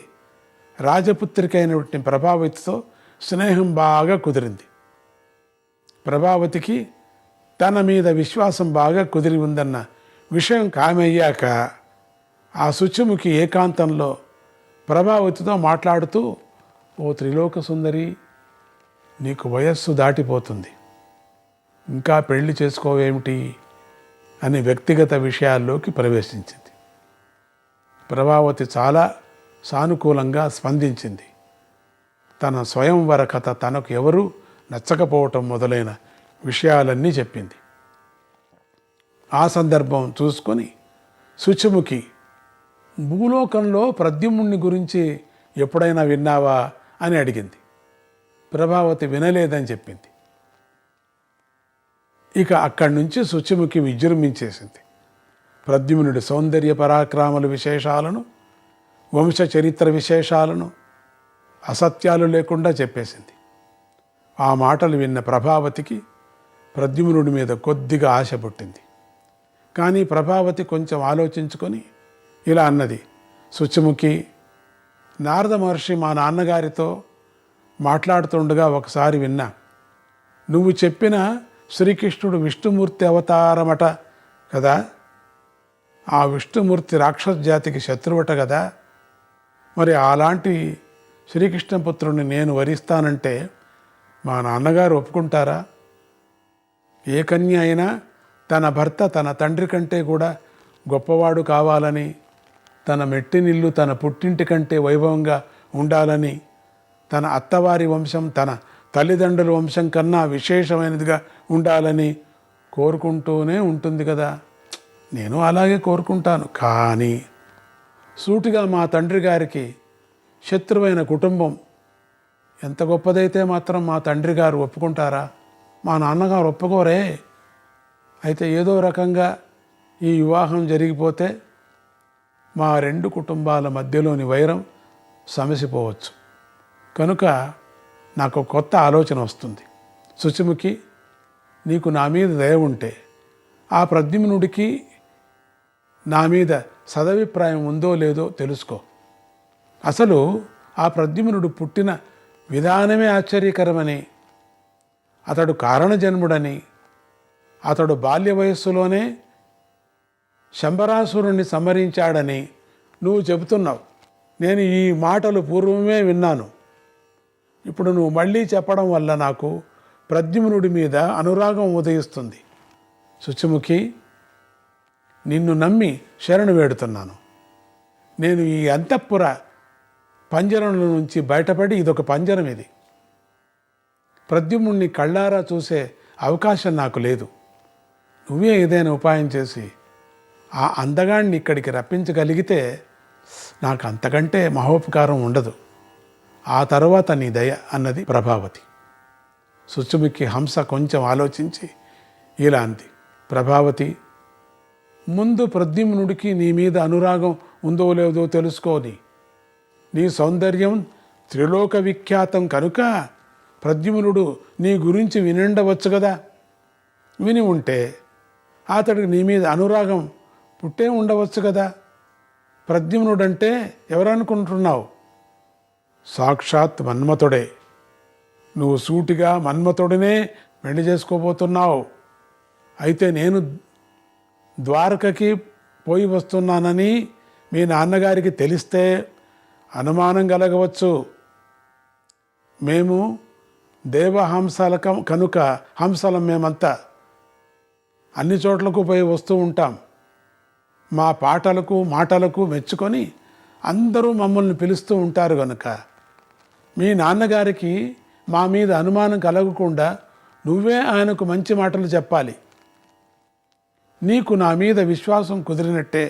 Speaker 10: రాజపుత్రిక అయినటువంటి ప్రభావతితో స్నేహం బాగా కుదిరింది. ప్రభావతికి తన మీద విశ్వాసం బాగా కుదిరి ఉందన్న విషయం కామయ్యాక ఆ శుచిముఖి ఏకాంతంలో ప్రభావతితో మాట్లాడుతూ, ఓ త్రిలోక సుందరి, నీకు వయస్సు దాటిపోతుంది, ఇంకా పెళ్లి చేసుకోవేమిటి అని వ్యక్తిగత విషయాల్లోకి ప్రవేశించింది. ప్రభావతి చాలా సానుకూలంగా స్పందించింది. తన స్వయంవర కథ తనకు ఎవరూ నచ్చకపోవటం మొదలైన విషయాలన్నీ చెప్పింది. ఆ సందర్భం చూసుకొని శుచిముఖి, భూలోకంలో ప్రద్యుమ్నుని గురించి ఎప్పుడైనా విన్నావా అని అడిగింది. ప్రభావతి వినలేదని చెప్పింది. ఇక అక్కడి నుంచి శుచిముఖి విజృంభించేసింది. ప్రద్యుమ్నుడి సౌందర్య పరాక్రమాల విశేషాలను, వంశ చరిత్ర విశేషాలను అసత్యాలు లేకుండా చెప్పేసింది. ఆ మాటలు విన్న ప్రభావతికి ప్రద్యుమ్నుడి మీద కొద్దిగా ఆశ పుట్టింది. కానీ ప్రభావతి కొంచెం ఆలోచించుకొని ఇలా అన్నది, శుచిముఖి, నారద మహర్షి మా నాన్నగారితో మాట్లాడుతుండగా ఒకసారి విన్నా, నువ్వు చెప్పిన శ్రీకృష్ణుడు విష్ణుమూర్తి అవతారమట కదా, ఆ విష్ణుమూర్తి రాక్షస జాతికి శత్రువట కదా, మరి అలాంటి శ్రీకృష్ణపుత్రుని నేను వరిస్తానంటే మా నాన్నగారు ఒప్పుకుంటారా? ఏ కన్య అయినా తన భర్త తన తండ్రి కంటే కూడా గొప్పవాడు కావాలని, తన మెట్టినిల్లు తన పుట్టింటి కంటే వైభవంగా ఉండాలని, తన అత్తవారి వంశం తన తల్లిదండ్రుల వంశం కన్నా విశేషమైనదిగా ఉండాలని కోరుకుంటూనే ఉంటుంది కదా. నేను అలాగే కోరుకుంటాను. కానీ సూటిగా మా తండ్రి గారికి శత్రువైన కుటుంబం ఎంత గొప్పదైతే మాత్రం మా తండ్రి గారు ఒప్పుకుంటారా? మా నాన్నగారు ఒప్పుకోరే. అయితే ఏదో రకంగా ఈ వివాహం జరిగిపోతే మా రెండు కుటుంబాల మధ్యలోని వైరం సమసిపోవచ్చు. కనుక నాకు కొత్త ఆలోచన వస్తుంది. శుచిముఖి, నీకు నా మీద దయ ఉంటే ఆ ప్రద్యుమ్నుడికి నా మీద సదభిప్రాయం ఉందో లేదో తెలుసుకో. అసలు ఆ ప్రద్యుమ్నుడు పుట్టిన విధానమే ఆశ్చర్యకరమని, అతడు కారణజన్ముడని, అతడు బాల్య వయస్సులోనే శంబరాసురుణ్ణి సంహరించాడని నువ్వు చెబుతున్నావు. నేను ఈ మాటలు పూర్వమే విన్నాను. ఇప్పుడు నువ్వు మళ్ళీ చెప్పడం వల్ల నాకు ప్రద్యుమ్నుడి మీద అనురాగం ఉదయిస్తుంది. శుచిముఖి, నిన్ను నమ్మి శరణు వేడుతున్నాను. నేను ఈ అంతఃపుర పంజరంలో నుంచి బయటపడి, ఇదొక పంజరం, ఇది ప్రద్యుమ్నుడిని కళ్ళారా చూసే అవకాశం నాకు లేదు. నువ్వే ఏదైనా ఉపాయం చేసి ఆ అందగాన్ని ఇక్కడికి రప్పించగలిగితే నాకు అంతకంటే మహోపకారం ఉండదు. ఆ తర్వాత నీ దయ అన్నది ప్రభావతి. శుచిముఖి హంస కొంచెం ఆలోచించి ఇలా అంది, ప్రభావతి, ముందు ప్రద్యుమ్నుడికి నీ మీద అనురాగం ఉందో లేదో తెలుసుకోని. నీ సౌందర్యం త్రిలోక విఖ్యాతం కనుక ప్రద్యుమ్నుడు నీ గురించి వినిండవచ్చు కదా. విని ఉంటే అతడికి నీ మీద అనురాగం పుట్టే ఉండవచ్చు కదా. ప్రద్యుమ్నుడంటే ఎవరనుకుంటున్నావు? సాక్షాత్ మన్మథుడే. నువ్వు సూటిగా మన్మథుడినే పెళ్లి చేసుకోబోతున్నావు. అయితే నేను ద్వారకకి పోయి వస్తున్నానని మీ నాన్నగారికి తెలిస్తే అనుమానం కలగవచ్చు. మేము దేవహంసలకం కనుక హంసలం, మేమంతా అన్ని చోట్లకు పోయి వస్తూ ఉంటాం. మా పాటలకు మాటలకు మెచ్చుకొని అందరూ మమ్మల్ని పిలుస్తూ ఉంటారు కనుక మీ నాన్నగారికి మా మీద అనుమానం కలగకుండా నువ్వే ఆయనకు మంచి మాటలు చెప్పాలి. నీకు నా మీద విశ్వాసం కుదిరినట్టే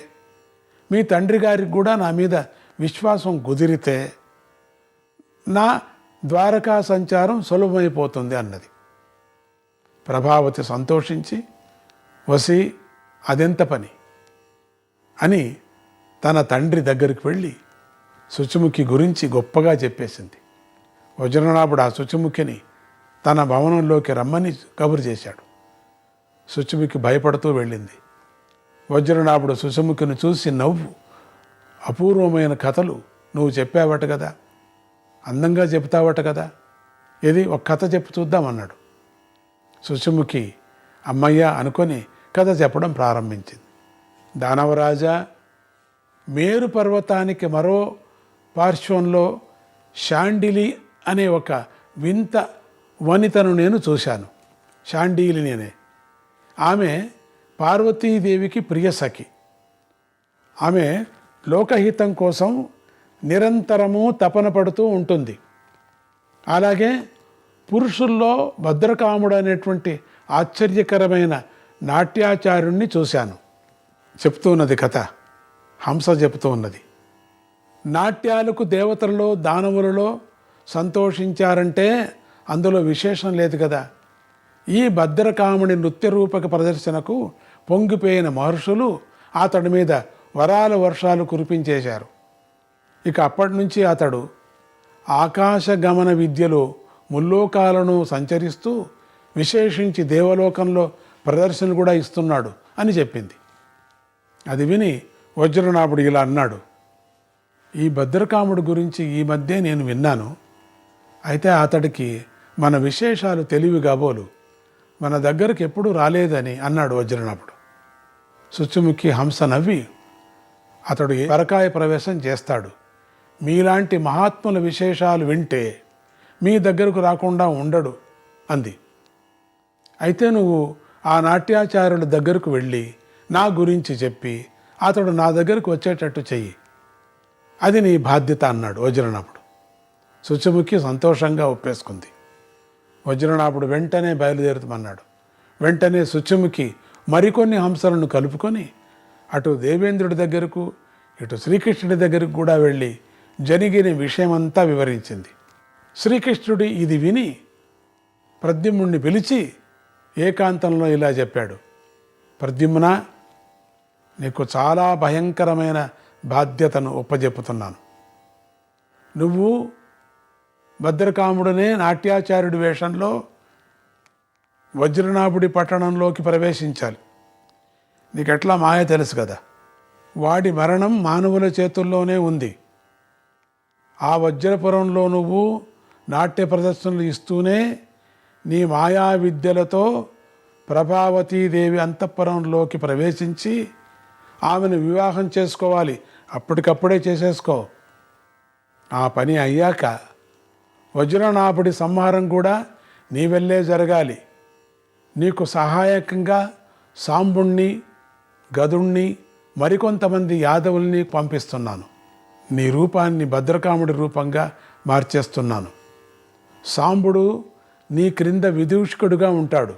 Speaker 10: మీ తండ్రి గారికి కూడా నా మీద విశ్వాసం కుదిరితే నా ద్వారకా సంచారం సులభమైపోతుంది అన్నది. ప్రభావతి సంతోషించి, వసి అదెంత పని అని తన తండ్రి దగ్గరికి వెళ్ళి శుచిముఖి గురించి గొప్పగా చెప్పేసింది. వజ్రనాభుడు ఆ శుచిముఖిని తన భవనంలోకి రమ్మని కబురు చేశాడు. శుచిముఖి భయపడుతూ వెళ్ళింది. వజ్రనాభుడు శుచిముఖిని చూసి నవ్వు, అపూర్వమైన కథలు నువ్వు చెప్పావట కదా, అందంగా చెప్తావట కదా, ఏది ఒక కథ చెప్పు చూద్దామన్నాడు. శుచిముఖి అమ్మయ్య అనుకొని కథ చెప్పడం ప్రారంభించింది. దానవరాజా, మేరు పర్వతానికి మరో పార్శ్వంలో శాండిలి అనే ఒక వింత వనితను నేను చూశాను. శాండిలినే. ఆమె పార్వతీదేవికి ప్రియసఖి. ఆమె లోకహితం కోసం నిరంతరము తపన పడుతూ ఉంటుంది. అలాగే పురుషుల్లో భద్రకాముడు అనేటువంటి ఆశ్చర్యకరమైన నాట్యాచార్యుణ్ణి చూశాను. చెప్తూ ఉన్నది కథ, హంస చెప్తూ ఉన్నది. నాట్యాలకు దేవతలలో దానవులలో సంతోషించారంటే అందులో విశేషం లేదు కదా. ఈ భద్రకాముని నృత్య రూపక ప్రదర్శనకు పొంగిపోయిన మహర్షులు అతడి మీద వరాల వర్షాలు కురిపించేశారు. ఇక అప్పటి నుంచి అతడు ఆకాశ గమన విద్యలో ముల్లోకాలను సంచరిస్తూ విశేషించి దేవలోకంలో ప్రదర్శనలు కూడా ఇస్తున్నాడు అని చెప్పింది. అది విని వజ్రనాభుడు ఇలా అన్నాడు, ఈ భద్రకాముడు గురించి ఈ మధ్య నేను విన్నాను. అయితే అతడికి మన విశేషాలు తెలివి కాబోలు, మన దగ్గరకు ఎప్పుడూ రాలేదని అన్నాడు వజ్రనాభుడు. శుచిముఖి హంస నవ్వి, అతడు పరకాయ ప్రవేశం చేస్తాడు, మీలాంటి మహాత్ముల విశేషాలు వింటే మీ దగ్గరకు రాకుండా ఉండడు అంది. అయితే నువ్వు ఆ నాట్యాచార్యుల దగ్గరకు వెళ్ళి నా గురించి చెప్పి అతడు నా దగ్గరకు వచ్చేటట్టు చెయ్యి, అది నీ బాధ్యత అన్నాడు వజ్రనాభుడు. శుచిముఖి సంతోషంగా ఒప్పేసుకుంది. వజ్రనాభుడు వెంటనే బయలుదేరుతామన్నాడు. వెంటనే శుచిముఖి మరికొన్ని హంసలను కలుపుకొని అటు దేవేంద్రుడి దగ్గరకు ఇటు శ్రీకృష్ణుడి దగ్గరకు కూడా వెళ్ళి జరిగిన విషయమంతా వివరించింది. శ్రీకృష్ణుడు ఇది విని ప్రద్యుమ్నుడిని పిలిచి ఏకాంతంలో ఇలా చెప్పాడు, ప్రద్యుమ్న, నీకు చాలా భయంకరమైన బాధ్యతను ఒప్పజెప్పుతున్నాను. నువ్వు భద్రకాముడనే నాట్యాచార్యుడి వేషంలో వజ్రనాభుడి పట్టణంలోకి ప్రవేశించాలి. నీకెట్లా మాయ తెలుసు కదా, వాడి మరణం మానవుల చేతుల్లోనే ఉంది. ఆ వజ్రపురంలో నువ్వు నాట్య ప్రదర్శనలు ఇస్తూనే నీ మాయా విద్యలతో ప్రభావతీదేవి అంతఃపురంలోకి ప్రవేశించి ఆమెను వివాహం చేసుకోవాలి. అప్పటికప్పుడే చేసేసుకో. ఆ పని అయ్యాక వజ్రనాభుడి సంహారం కూడా నీ వల్లే జరగాలి. నీకు సహాయకంగా సాంబుణ్ణి, గదుణ్ణి, మరికొంతమంది యాదవుల్ని పంపిస్తున్నాను. నీ రూపాన్ని భద్రకాముడి రూపంగా మార్చేస్తున్నాను. సాంబుడు నీ క్రింద విదూషకుడుగా ఉంటాడు,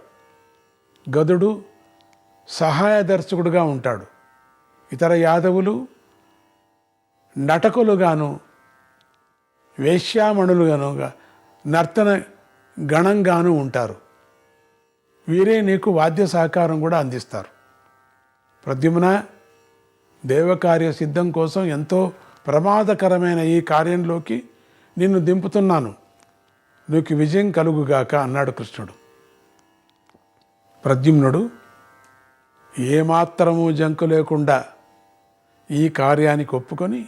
Speaker 10: గదుడు సహాయ దర్శకుడుగా ఉంటాడు, ఇతర యాదవులు నటకులుగాను వేశ్యామణులుగాను నర్తన గణంగాను ఉంటారు. వీరే నీకు వాద్య సహకారం కూడా అందిస్తారు. ప్రద్యుమ్న, దేవకార్య సిద్ధం కోసం ఎంతో ప్రమాదకరమైన ఈ కార్యంలోకి నిన్ను దింపుతున్నాను. నీకు విజయం కలుగుగాక అన్నాడు కృష్ణుడు. ప్రద్యుమ్నుడు ఏమాత్రమూ జంకు లేకుండా ఈ కార్యానికి ఒప్పుకొని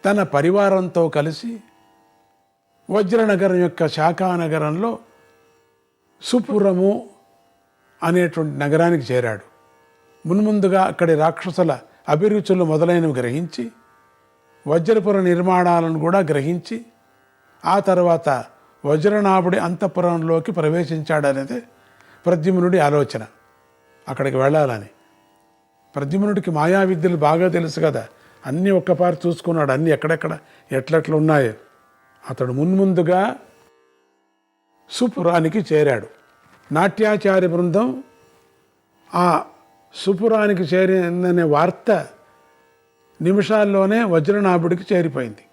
Speaker 10: తన పరివారంతో కలిసి వజ్రనగరం యొక్క శాఖానగరంలో సుపురము అనేటువంటి నగరానికి చేరాడు. మున్ముందుగా అక్కడి రాక్షసుల అభిరుచులు మొదలైనవి గ్రహించి వజ్రపుర నిర్మాణాలను కూడా గ్రహించి ఆ తర్వాత వజ్రనాభుడి అంతఃపురంలోకి ప్రవేశించాడనేది ప్రద్యుమ్నుడి ఆలోచన. అక్కడికి వెళ్ళాలని. ప్రద్యుమ్నుడికి మాయా విద్యలు బాగా తెలుసు కదా, అన్నీ ఒక్కపారి చూసుకున్నాడు, అన్నీ ఎక్కడెక్కడ ఎట్లెట్లు ఉన్నాయో. అతడు మున్ముందుగా సుపురానికి చేరాడు. నాట్యాచార్య బృందం ఆ సుపురానికి చేరిందనే వార్త నిమిషాల్లోనే వజ్రనాభుడికి చేరిపోయింది.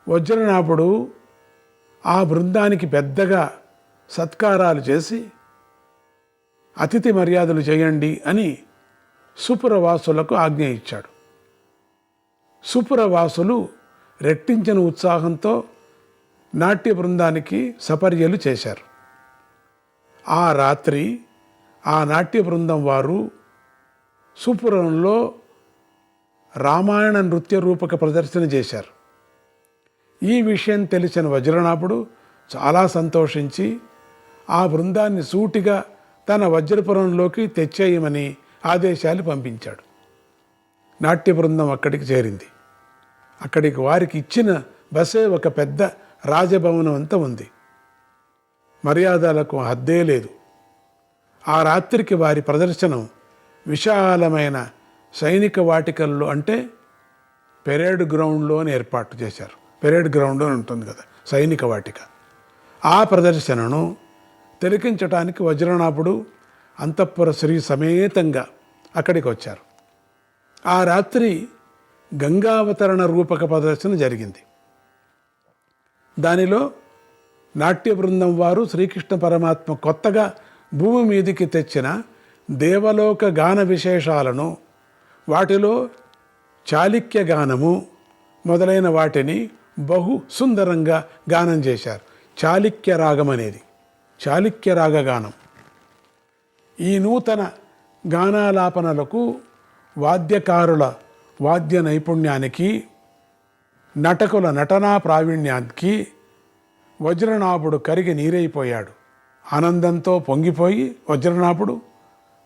Speaker 10: వజ్రనాభుడు ఆ బృందానికి పెద్దగా సత్కారాలు చేసి అతిథి మర్యాదలు చేయండి అని సుపురవాసులకు ఆజ్ఞ ఇచ్చాడు. సుపురవాసులు రెట్టించిన ఉత్సాహంతో నాట్య బృందానికి సపర్యలు చేశారు. ఆ రాత్రి ఆ నాట్య బృందం వారు సుపురంలో రామాయణ నృత్య రూపక ప్రదర్శన చేశారు. ఈ విషయం తెలిసిన వజ్రనాభుడు చాలా సంతోషించి ఆ బృందాన్ని సూటిగా తన వజ్రపురంలోకి తెచ్చేయమని ఆదేశాలు పంపించాడు. నాట్య బృందం అక్కడికి చేరింది. అక్కడికి వారికి ఇచ్చిన బసే ఒక పెద్ద రాజభవనం అంతా ఉంది. మర్యాదలకు హద్దే లేదు. ఆ రాత్రికి వారి ప్రదర్శనం విశాలమైన సైనిక వాటికల్లో, అంటే పెరేడ్ గ్రౌండ్లోని ఏర్పాటు చేశారు. పెరేడ్ గ్రౌండ్లో ఉంటుంది కదా సైనిక వాటిక. ఆ ప్రదర్శనను తిలకించటానికి వజ్రనాభుడు అంతఃపుర శ్రీ సమేతంగా అక్కడికి వచ్చారు. ఆ రాత్రి గంగావతరణ రూపక ప్రదర్శన జరిగింది. దానిలో నాట్య బృందం వారు శ్రీకృష్ణ పరమాత్మ కొత్తగా భూమి మీదికి తెచ్చిన దేవలోక గాన విశేషాలను, వాటిలో చాళుక్య గానము మొదలైన వాటిని బహు సుందరంగా గానం చేశారు. చాళుక్య రాగం అనేది చాళుక్య రాగ గానం. ఈ నూతన గానాలాపనలకు వాద్యకారుల వాద్య నైపుణ్యానికి, నటకుల నటనా ప్రావీణ్యానికి వజ్రనాభుడు కరిగి నీరైపోయాడు. ఆనందంతో పొంగిపోయి వజ్రనాభుడు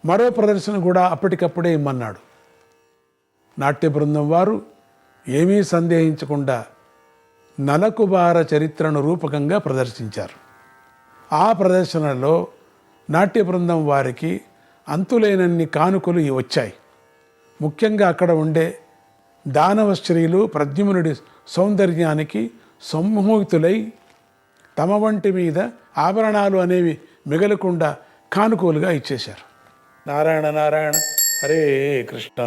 Speaker 10: మరో ప్రదర్శన కూడా అప్పటికప్పుడే ఇమ్మన్నాడు. నాట్య బృందం వారు ఏమీ సందేహించకుండా నలకుబార చరిత్రను రూపకంగా ప్రదర్శించారు. ఆ ప్రదర్శనలో నాట్య బృందం వారికి అంతులేనన్ని కానుకలు వచ్చాయి. ముఖ్యంగా అక్కడ ఉండే దానవ స్త్రీలు ప్రద్యుమ్నుడి సౌందర్యానికి సమ్మోహితులై తమ వంటి మీద ఆభరణాలు అనేవి మిగలకుండా కానుకలుగా ఇచ్చేశారు. నారాయణ నారాయణ హరే కృష్ణ.